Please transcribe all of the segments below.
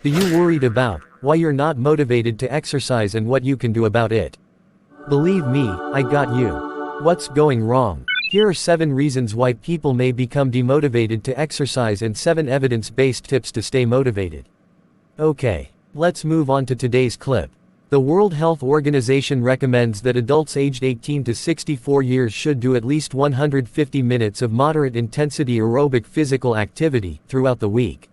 Do you worried about why you're not motivated to exercise and what you can do about it? Believe me, I got you. What's going wrong? Here are 7 reasons why people may become demotivated to exercise and 7 evidence-based tips to stay motivated. Okay, let's move on to today's clip. The World Health Organization recommends that adults aged 18 to 64 years should do at least 150 minutes of moderate-intensity aerobic physical activity throughout the week.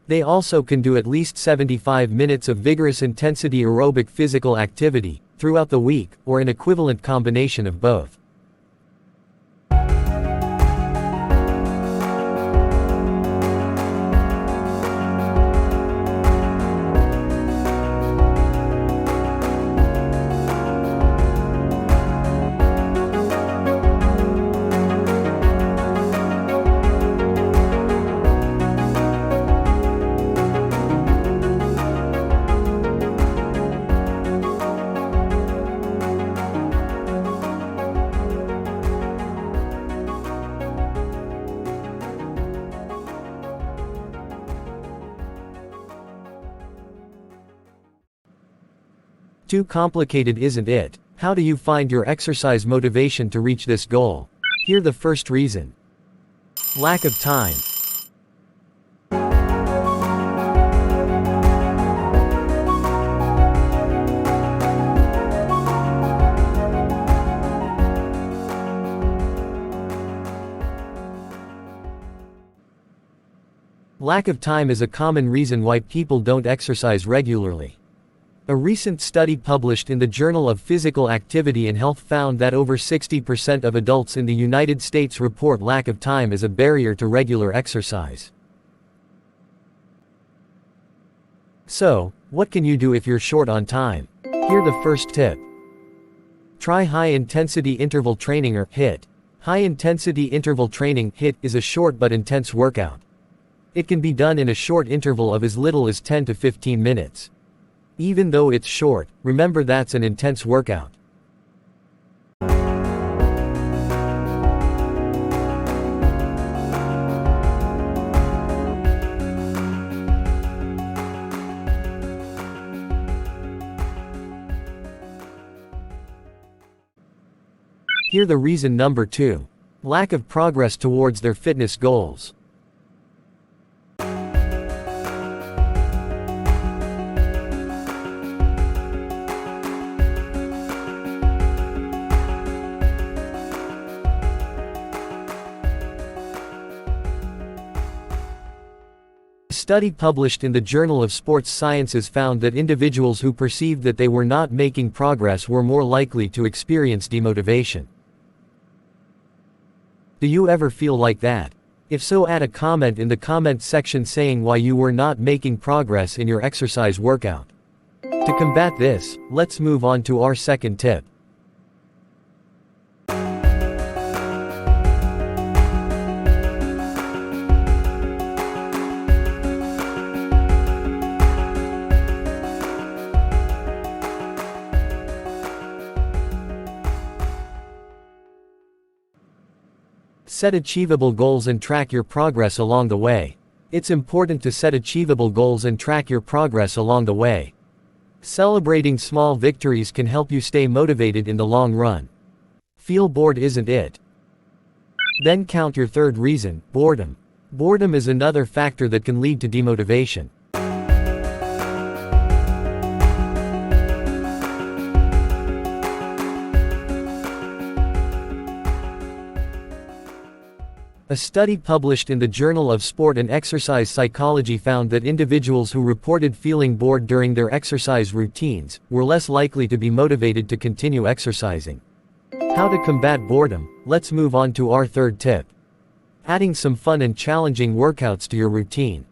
They also can do at least 75 minutes of vigorous intensity aerobic physical activity throughout the week, or an equivalent combination of both. Too complicated, isn't it? How do you find your exercise motivation to reach this goal? Here the first reason. Lack of time. Lack of time is a common reason why people don't exercise regularly. A recent study published in the Journal of Physical Activity and Health found that over 60% of adults in the United States report lack of time as a barrier to regular exercise. So, what can you do if you're short on time? Here the first tip. Try high-intensity interval training, or HIIT. High-intensity interval training (HIIT) is a short but intense workout. It can be done in a short interval of as little as 10 to 15 minutes. Even though it's short, remember that's an intense workout. Here the reason number 2. Lack of progress towards their fitness goals. A study published in the Journal of Sports Sciences found that individuals who perceived that they were not making progress were more likely to experience demotivation. Do you ever feel like that? If so, add a comment in the comment section saying why you were not making progress in your exercise workout. To combat this, let's move on to our second tip. Set achievable goals and track your progress along the way. It's important to set achievable goals and track your progress along the way. Celebrating small victories can help you stay motivated in the long run. Feel bored, isn't it? Then count your third reason, boredom. Boredom is another factor that can lead to demotivation. A study published in the Journal of Sport and Exercise Psychology found that individuals who reported feeling bored during their exercise routines were less likely to be motivated to continue exercising. How to combat boredom? Let's move on to our third tip. Adding some fun and challenging workouts to your routine.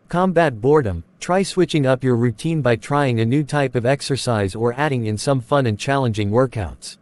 Combat boredom. Try switching up your routine by trying a new type of exercise or adding in some fun and challenging workouts.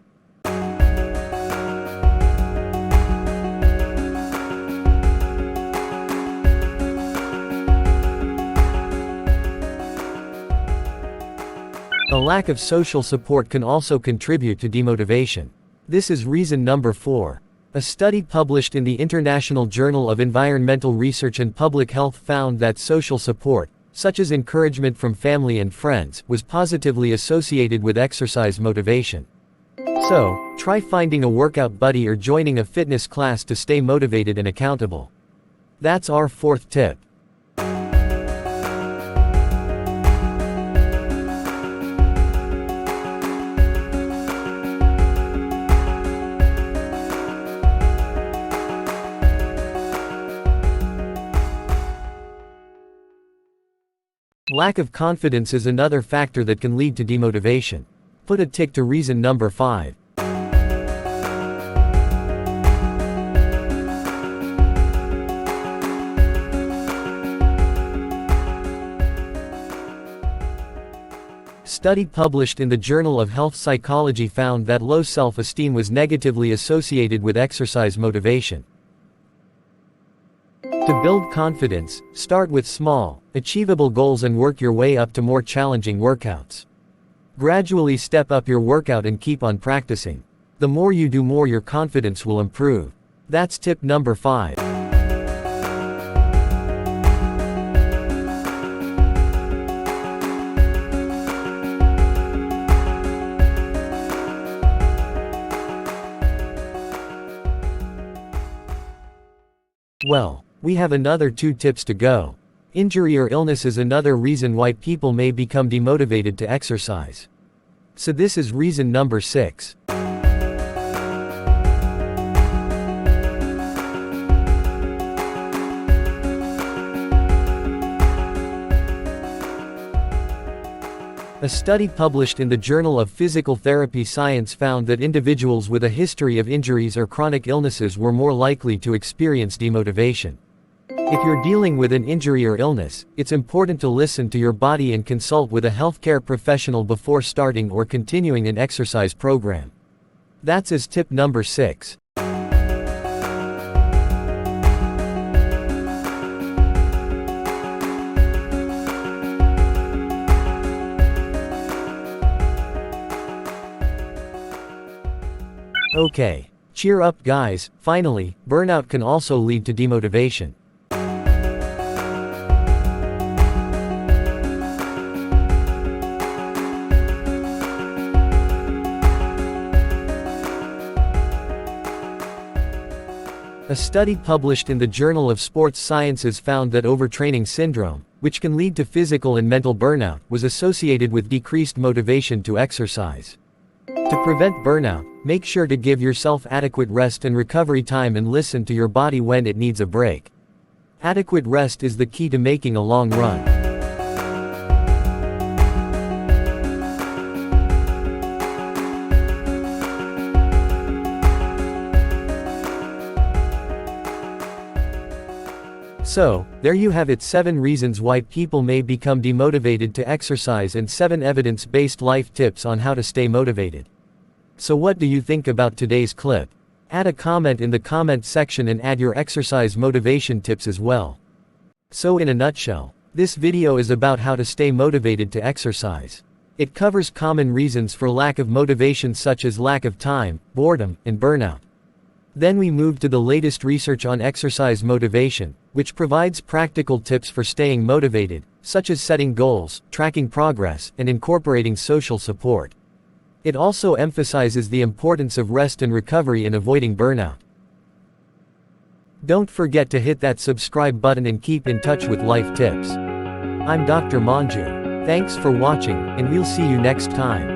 A lack of social support can also contribute to demotivation. This is reason number 4. A study published in the International Journal of Environmental Research and Public Health found that social support, such as encouragement from family and friends, was positively associated with exercise motivation. So, try finding a workout buddy or joining a fitness class to stay motivated and accountable. That's our 4th tip. Lack of confidence is another factor that can lead to demotivation. Put a tick to reason number 5. Study published in the Journal of Health Psychology found that low self-esteem was negatively associated with exercise motivation. To build confidence, start with small, achievable goals and work your way up to more challenging workouts. Gradually step up your workout and keep on practicing. The more you do, more your confidence will improve. That's tip number 5. Well, we have another 2 tips to go. Injury or illness is another reason why people may become demotivated to exercise. So this is reason number 6. A study published in the Journal of Physical Therapy Science found that individuals with a history of injuries or chronic illnesses were more likely to experience demotivation. If you're dealing with an injury or illness, it's important to listen to your body and consult with a healthcare professional before starting or continuing an exercise program. That's as tip number 6. Okay, cheer up guys, finally, burnout can also lead to demotivation. A study published in the Journal of Sports Sciences found that overtraining syndrome, which can lead to physical and mental burnout, was associated with decreased motivation to exercise. To prevent burnout, make sure to give yourself adequate rest and recovery time and listen to your body when it needs a break. Adequate rest is the key to making a long run. So, there you have it, 7 reasons why people may become demotivated to exercise and 7 evidence-based life tips on how to stay motivated. So what do you think about today's clip? Add a comment in the comment section and add your exercise motivation tips as well. So in a nutshell, this video is about how to stay motivated to exercise. It covers common reasons for lack of motivation such as lack of time, boredom, and burnout. Then we move to the latest research on exercise motivation, which provides practical tips for staying motivated, such as setting goals, tracking progress, and incorporating social support. It also emphasizes the importance of rest and recovery in avoiding burnout. Don't forget to hit that subscribe button and keep in touch with life tips. I'm Dr. Manju. Thanks for watching, and we'll see you next time.